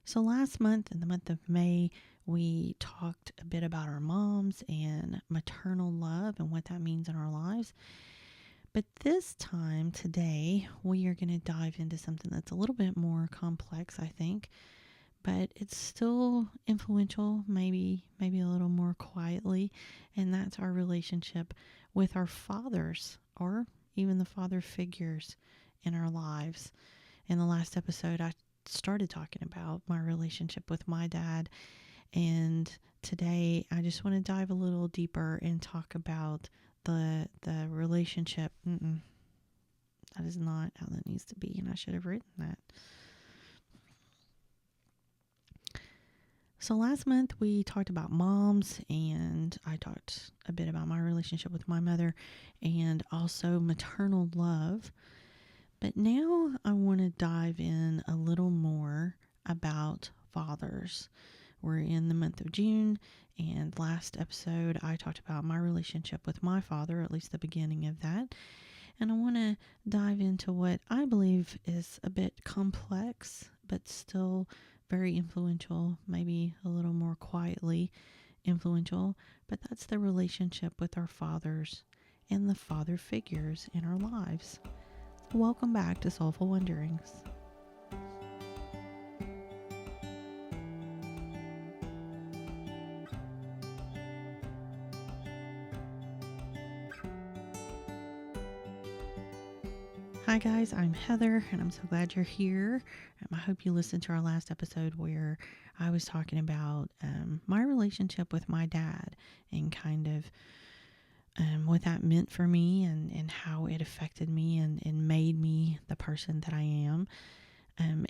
So last month, in the month of May, we talked a bit about our moms and maternal love and what that means in our lives. But this time, today, we are going to dive into something that's a little bit more complex, I think, but it's still influential, maybe a little more quietly, and that's our relationship with our fathers or even the father figures in our lives. In the last episode, I started talking about my relationship with my dad, and today I just want to dive a little deeper and talk about the relationship. That is not how that needs to be, and I should have written that. So last month we talked about moms, and I talked a bit about my relationship with my mother and also maternal love. But now I want to dive in a little more about fathers. We're in the month of June, and last episode I talked about my relationship with my father, at least the beginning of that. And I want to dive into what I believe is a bit complex, but still very influential, maybe a little more quietly influential, but that's the relationship with our fathers and the father figures in our lives. Welcome back to Soulful Wonderings. Hi guys, I'm Heather, and I'm so glad you're here. I hope you listened to our last episode where I was talking about my relationship with my dad and kind of what that meant for me and how it affected me and made me the person that I am.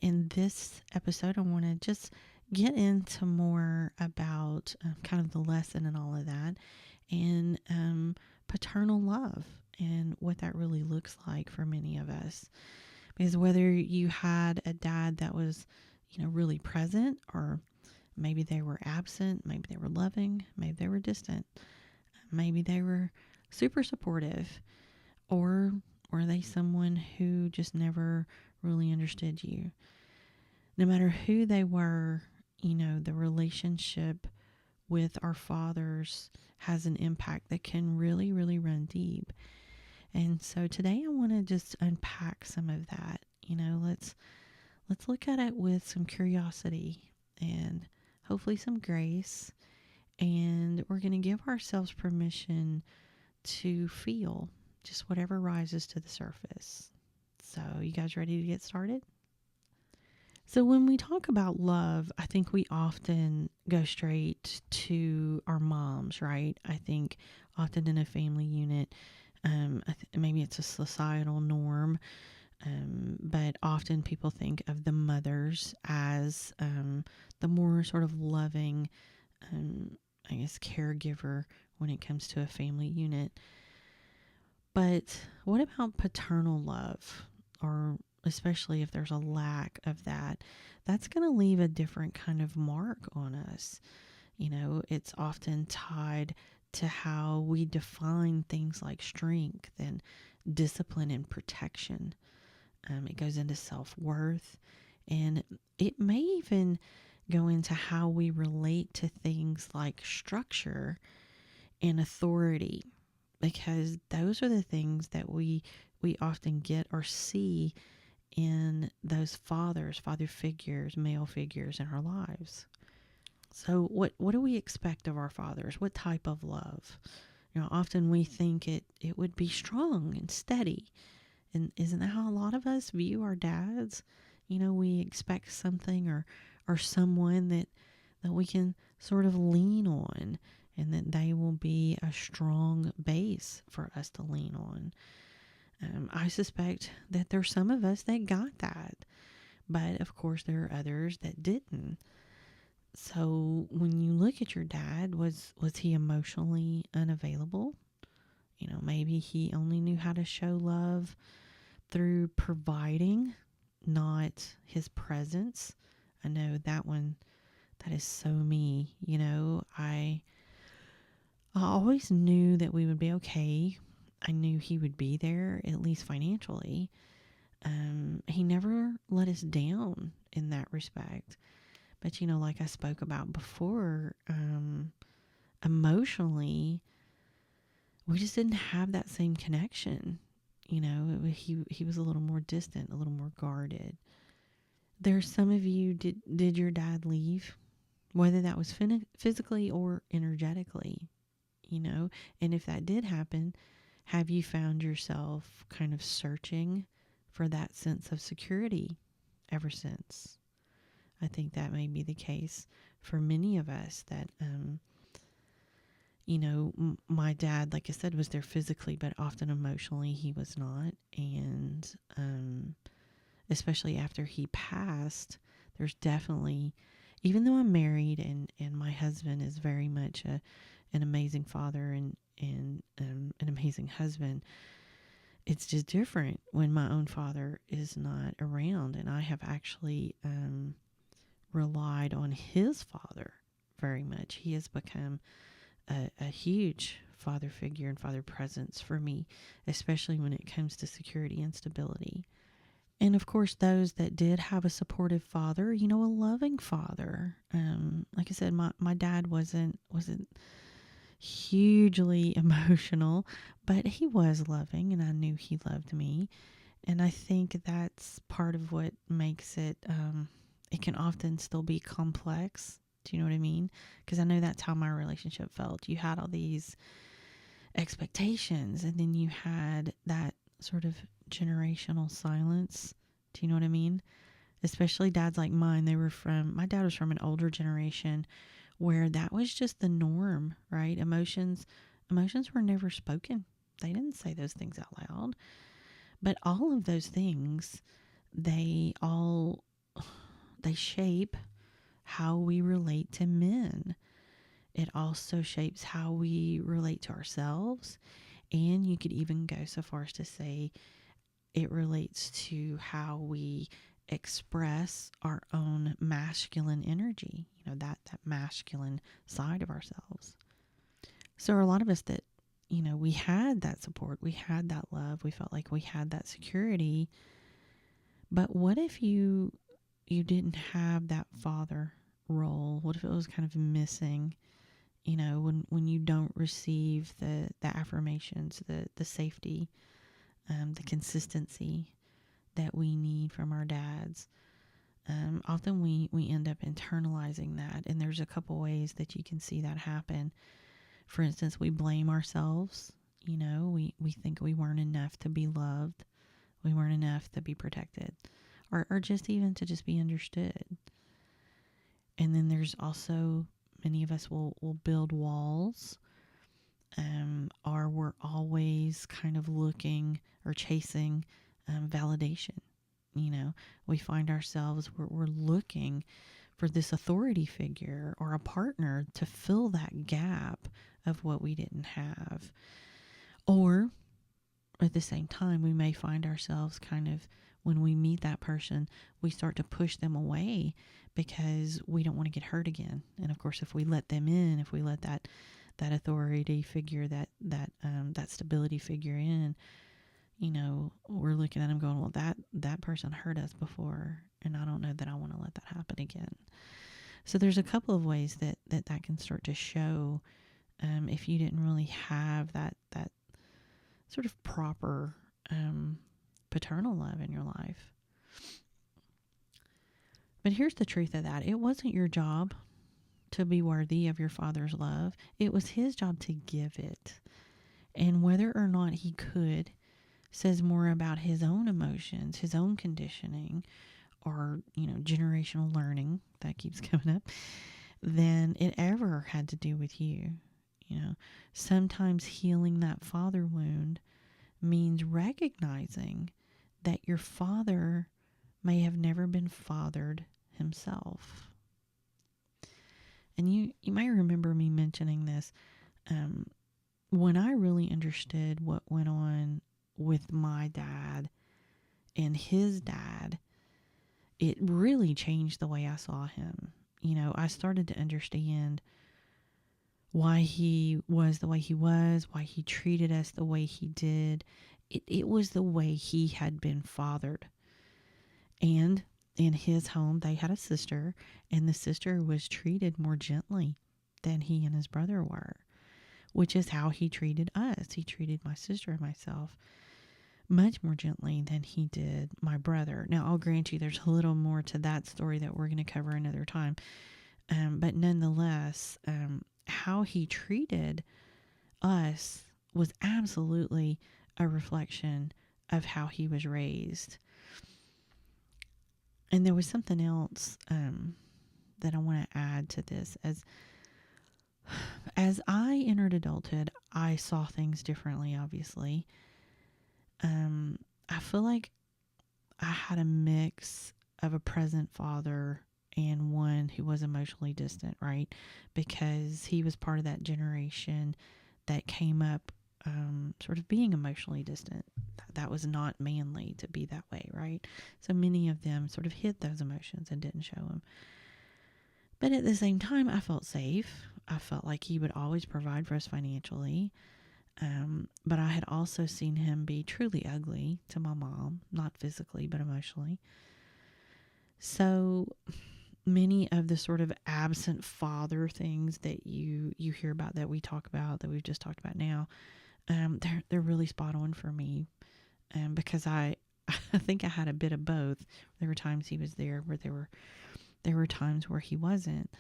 In this episode, I want to just get into more about kind of the lesson and all of that, and paternal love and what that really looks like for many of us. Because whether you had a dad that was, really present, or maybe they were absent, maybe they were loving, maybe they were distant, maybe they were super supportive, or were they someone who just never really understood you? No matter who they were, the relationship with our fathers has an impact that can really, really run deep. And so today I want to just unpack some of that. Let's look at it with some curiosity and hopefully some grace. And we're going to give ourselves permission to feel just whatever rises to the surface. So, you guys ready to get started? So, when we talk about love, I think we often go straight to our moms, right? I think often in a family unit, maybe it's a societal norm, but often people think of the mothers as the more sort of loving, caregiver when it comes to a family unit. But what about paternal love, or especially if there's a lack of that? That's going to leave a different kind of mark on us. It's often tied to how we define things like strength and discipline and protection. It goes into self-worth, and it may even go into how we relate to things like structure and authority, because those are the things that we often get or see in those father figures, male figures in our lives. So what do we expect of our fathers? What type of love? Often we think it would be strong and steady. And isn't that how a lot of us view our dads? We expect something or someone that we can sort of lean on, and that they will be a strong base for us to lean on. I suspect that there's some of us that got that, but of course there are others that didn't. So when you look at your dad, was he emotionally unavailable? Maybe he only knew how to show love through providing, not his presence. I know that one, that is so me. I always knew that we would be okay. I knew he would be there, at least financially. He never let us down in that respect. But, like I spoke about before, emotionally, we just didn't have that same connection. He was a little more distant, a little more guarded. There's some of you, did your dad leave? Whether that was physically or energetically, And if that did happen, have you found yourself kind of searching for that sense of security ever since? I think that may be the case for many of us that, my dad, like I said, was there physically, but often emotionally he was not. And especially after he passed, there's definitely, even though I'm married and my husband is very much an amazing father and an amazing husband, it's just different when my own father is not around. And I have actually relied on his father very much. He has become a huge father figure and father presence for me, especially when it comes to security and stability. And of course, those that did have a supportive father, a loving father. Like I said, my dad wasn't hugely emotional, but he was loving, and I knew he loved me. And I think that's part of what makes it. It can often still be complex. Do you know what I mean? Because I know that's how my relationship felt. You had all these expectations, and then you had that sort of generational silence. Do you know what I mean? Especially dads like mine. My dad was from an older generation where that was just the norm, right? Emotions were never spoken. They didn't say those things out loud. But all of those things, they shape how we relate to men. It also shapes how we relate to ourselves. And you could even go so far as to say it relates to how we express our own masculine energy, that masculine side of ourselves. So a lot of us that, we had that support, we had that love, we felt like we had that security. But what if you didn't have that father role? What if it was kind of missing? When you don't receive the affirmations, the safety, the consistency that we need from our dads. Often we end up internalizing that, and there's a couple ways that you can see that happen. For instance, we blame ourselves. We think we weren't enough to be loved. We weren't enough to be protected, or just even to just be understood. And then there's also, many of us will build walls, or we're always kind of looking or chasing validation. We find ourselves, we're looking for this authority figure or a partner to fill that gap of what we didn't have. Or at the same time, we may find ourselves kind of, when we meet that person, we start to push them away because we don't want to get hurt again. And of course, if we let them in, if we let that authority figure, that stability figure in, we're looking at them going, well, that person hurt us before, and I don't know that I want to let that happen again. So there's a couple of ways that can start to show, if you didn't really have that sort of proper paternal love in your life. But here's the truth of that. It wasn't your job to be worthy of your father's love. It was his job to give it. And whether or not he could says more about his own emotions, his own conditioning, or, generational learning that keeps coming up, than it ever had to do with you. Sometimes healing that father wound means recognizing that your father may have never been fathered himself. And you might remember me mentioning this. When I really understood what went on with my dad and his dad, it really changed the way I saw him. I started to understand why he was the way he was, why he treated us the way he did. It was the way he had been fathered. And in his home, they had a sister, and the sister was treated more gently than he and his brother were, which is how he treated us. He treated my sister and myself much more gently than he did my brother. Now, I'll grant you there's a little more to that story that we're going to cover another time. But nonetheless, how he treated us was absolutely a reflection of how he was raised. And there was something else that I want to add to this. As I entered adulthood, I saw things differently, obviously. I feel like I had a mix of a present father and one who was emotionally distant, right? Because he was part of that generation that came up sort of being emotionally distant. That was not manly to be that way, right? So many of them sort of hid those emotions and didn't show them. But at the same time, I felt safe. I felt like he would always provide for us financially. But I had also seen him be truly ugly to my mom, not physically, but emotionally. So many of the sort of absent father things that you hear about, that we talk about, that we've just talked about now, they're really spot on for me, because I think I had a bit of both. There were times he was there, where there were times where he wasn't.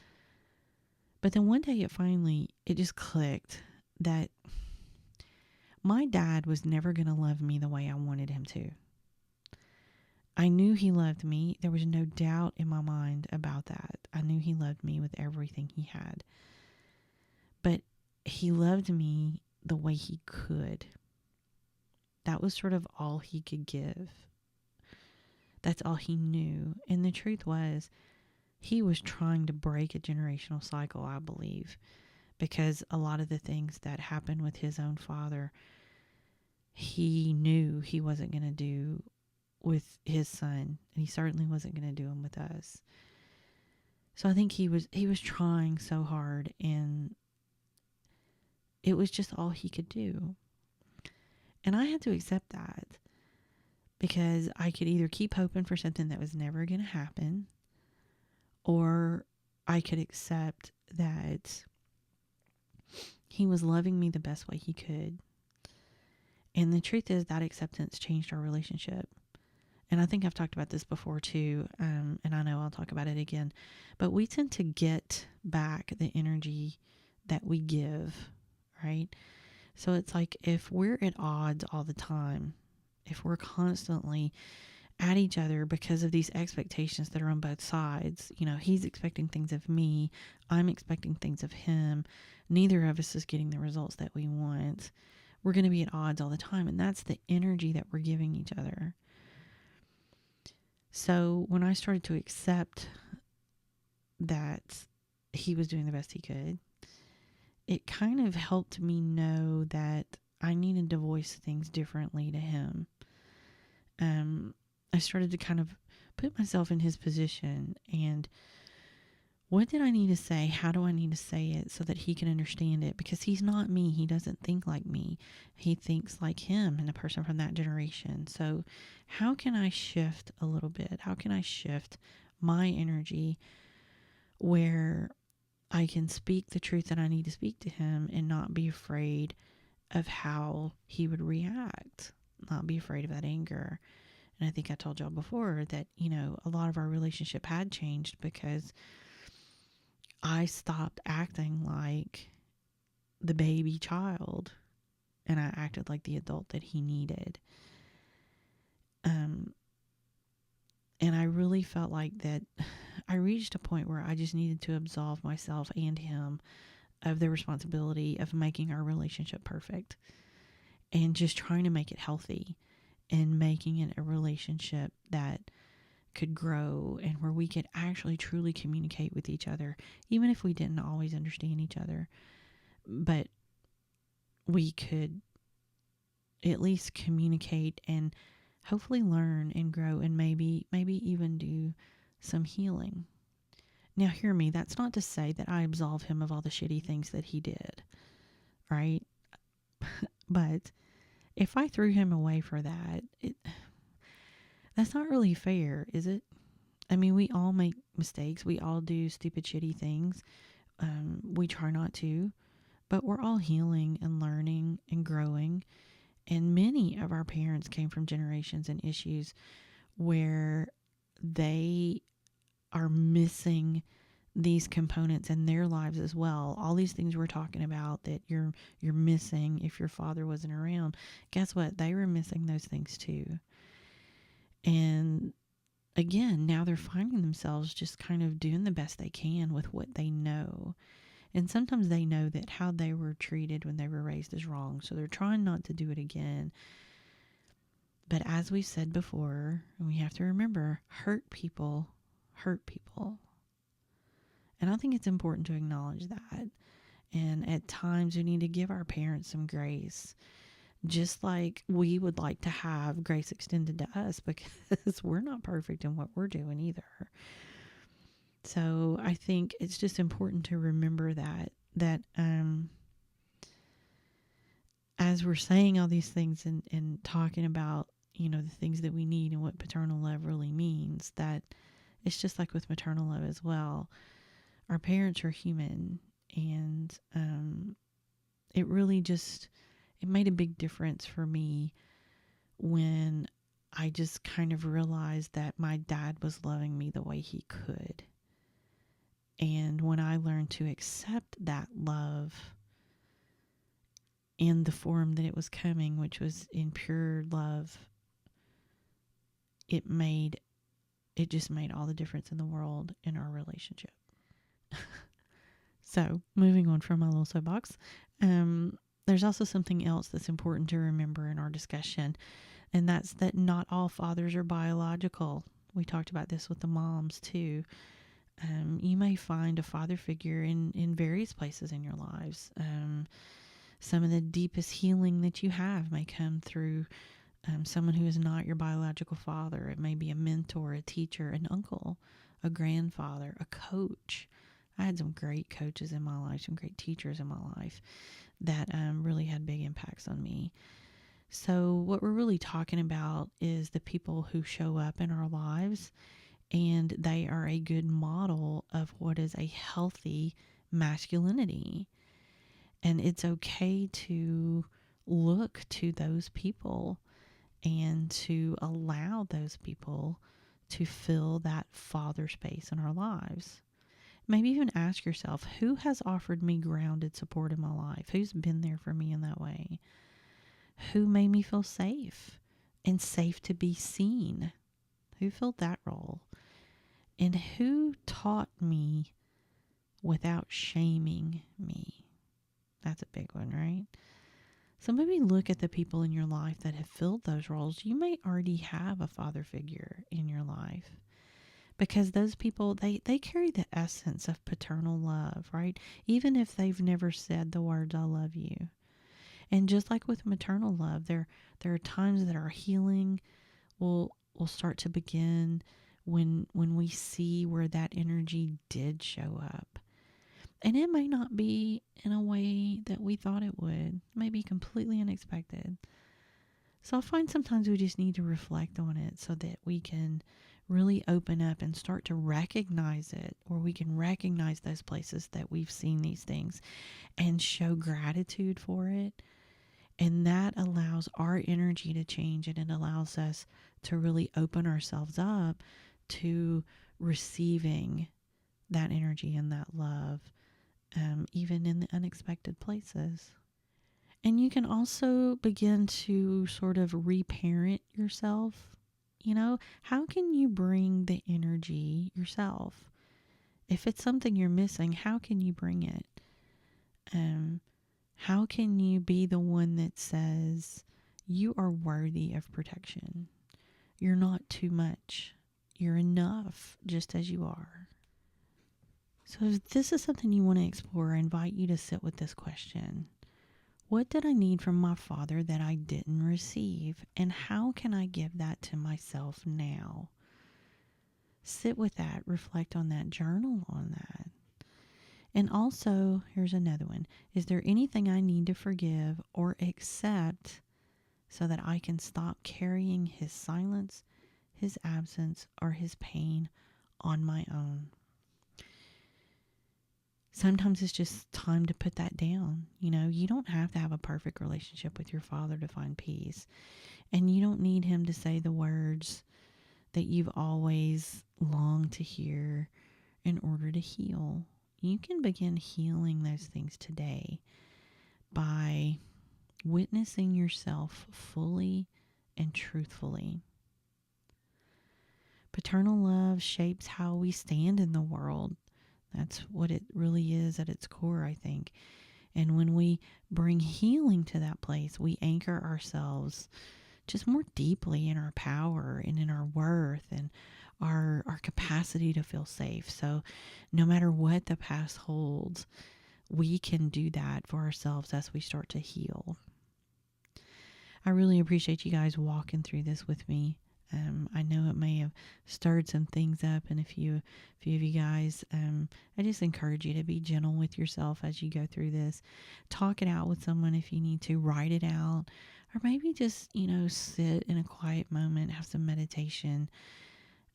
But then one day it just clicked that my dad was never going to love me the way I wanted him to. I knew he loved me. There was no doubt in my mind about that. I knew he loved me with everything he had. But he loved me the way he could. That was sort of all he could give. That's all he knew. And the truth was, he was trying to break a generational cycle, I believe, because a lot of the things that happened with his own father, he knew he wasn't going to do with his son, and he certainly wasn't going to do them with us. So I think he was trying so hard, and it was just all he could do. And I had to accept that, because I could either keep hoping for something that was never going to happen, or I could accept that he was loving me the best way he could. And the truth is that acceptance changed our relationship. And I think I've talked about this before too, and I know I'll talk about it again. But we tend to get back the energy that we give, right? So it's like if we're at odds all the time, if we're constantly at each other because of these expectations that are on both sides, he's expecting things of me, I'm expecting things of him, neither of us is getting the results that we want, we're going to be at odds all the time. And that's the energy that we're giving each other. So when I started to accept that he was doing the best he could, it kind of helped me know that I needed to voice things differently to him. I started to kind of put myself in his position, and what did I need to say? How do I need to say it so that he can understand it? Because he's not me. He doesn't think like me. He thinks like him and a person from that generation. So how can I shift a little bit? How can I shift my energy where I can speak the truth that I need to speak to him and not be afraid of how he would react, not be afraid of that anger? And I think I told y'all before that, a lot of our relationship had changed because I stopped acting like the baby child, and I acted like the adult that he needed. And I really felt like that I reached a point where I just needed to absolve myself and him of the responsibility of making our relationship perfect, and just trying to make it healthy and making it a relationship that could grow and where we could actually truly communicate with each other, even if we didn't always understand each other. But we could at least communicate and hopefully learn and grow, and maybe even do some healing. Now hear me, that's not to say that I absolve him of all the shitty things that he did, right? But if I threw him away for that, that's not really fair, is it? I mean, we all make mistakes. We all do stupid, shitty things. We try not to, but we're all healing and learning and growing. And many of our parents came from generations and issues where they are missing these components in their lives as well. All these things we're talking about that you're missing if your father wasn't around. Guess what? They were missing those things too. And again, now they're finding themselves just kind of doing the best they can with what they know. And sometimes they know that how they were treated when they were raised is wrong. So they're trying not to do it again. But as we said before, we have to remember, hurt people hurt people. And I think it's important to acknowledge that. And at times we need to give our parents some grace. Just like we would like to have grace extended to us, because we're not perfect in what we're doing either. So I think it's just important to remember that as we're saying all these things and talking about, the things that we need and what paternal love really means, that it's just like with maternal love as well. Our parents are human, and it really just, it made a big difference for me when I just kind of realized that my dad was loving me the way he could. And when I learned to accept that love in the form that it was coming, which was in pure love, it just made all the difference in the world in our relationship. So, moving on from my little soapbox, there's also something else that's important to remember in our discussion, and that's that not all fathers are biological. We talked about this with the moms too. You may find a father figure in various places in your lives. Some of the deepest healing that you have may come through someone who is not your biological father. It may be a mentor, a teacher, an uncle, a grandfather, a coach. I had some great coaches in my life, some great teachers in my life that really had big impacts on me. So what we're really talking about is the people who show up in our lives, and they are a good model of what is a healthy masculinity. And it's okay to look to those people and to allow those people to fill that father space in our lives. Maybe even ask yourself, who has offered me grounded support in my life? Who's been there for me in that way? Who made me feel safe and safe to be seen? Who filled that role? And who taught me without shaming me? That's a big one, right? So maybe look at the people in your life that have filled those roles. You may already have a father figure in your life, because those people, they carry the essence of paternal love, right? Even if they've never said the words, I love you. And just like with maternal love, there are times that our healing will start to begin when we see where that energy did show up. And it may not be in a way that we thought it would. It may be completely unexpected. So I find sometimes we just need to reflect on it so that we can really open up and start to recognize it, or we can recognize those places that we've seen these things and show gratitude for it. And that allows our energy to change, and it allows us to really open ourselves up to receiving that energy and that love, even in the unexpected places. And you can also begin to sort of reparent yourself. How can you bring the energy yourself? If it's something you're missing, how can you bring it? How can you be the one that says, you are worthy of protection? You're not too much. You're enough just as you are. So if this is something you want to explore, I invite you to sit with this question. What did I need from my father that I didn't receive? And how can I give that to myself now? Sit with that, reflect on that, journal on that. And also, here's another one. Is there anything I need to forgive or accept so that I can stop carrying his silence, his absence, or his pain on my own. Sometimes it's just time to put that down. You don't have to have a perfect relationship with your father to find peace. And you don't need him to say the words that you've always longed to hear in order to heal. You can begin healing those things today by witnessing yourself fully and truthfully. Paternal love shapes how we stand in the world. That's what it really is at its core, I think. And when we bring healing to that place, we anchor ourselves just more deeply in our power and in our worth and our capacity to feel safe. So no matter what the past holds, we can do that for ourselves as we start to heal. I really appreciate you guys walking through this with me. I know it may have stirred some things up in a few of you guys. I just encourage you to be gentle with yourself as you go through this. Talk it out with someone if you need to. Write it out. Or maybe just, sit in a quiet moment, have some meditation,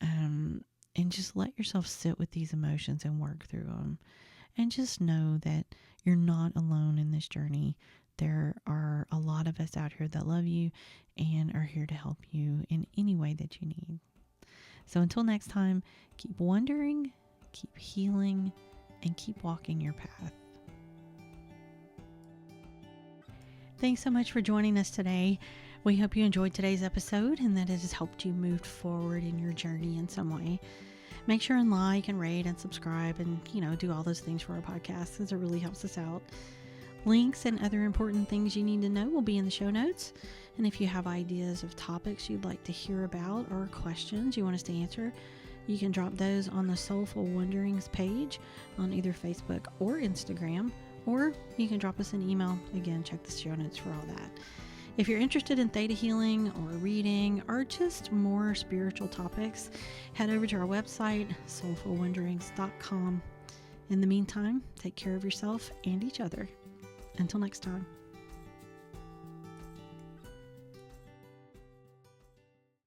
and just let yourself sit with these emotions and work through them. And just know that you're not alone in this journey. There are a lot of us out here that love you and are here to help you in any way that you need. So until next time, keep wondering, keep healing, and keep walking your path. Thanks so much for joining us today. We hope you enjoyed today's episode and that it has helped you move forward in your journey in some way. Make sure and like and rate and subscribe and, do all those things for our podcast because it really helps us out. Links and other important things you need to know will be in the show notes. And if you have ideas of topics you'd like to hear about or questions you want us to answer, you can drop those on the Soulful Wonderings page on either Facebook or Instagram, or you can drop us an email. Again, check the show notes for all that. If you're interested in theta healing or reading or just more spiritual topics, head over to our website, soulfulwonderings.com. In the meantime, take care of yourself and each other. Until next time.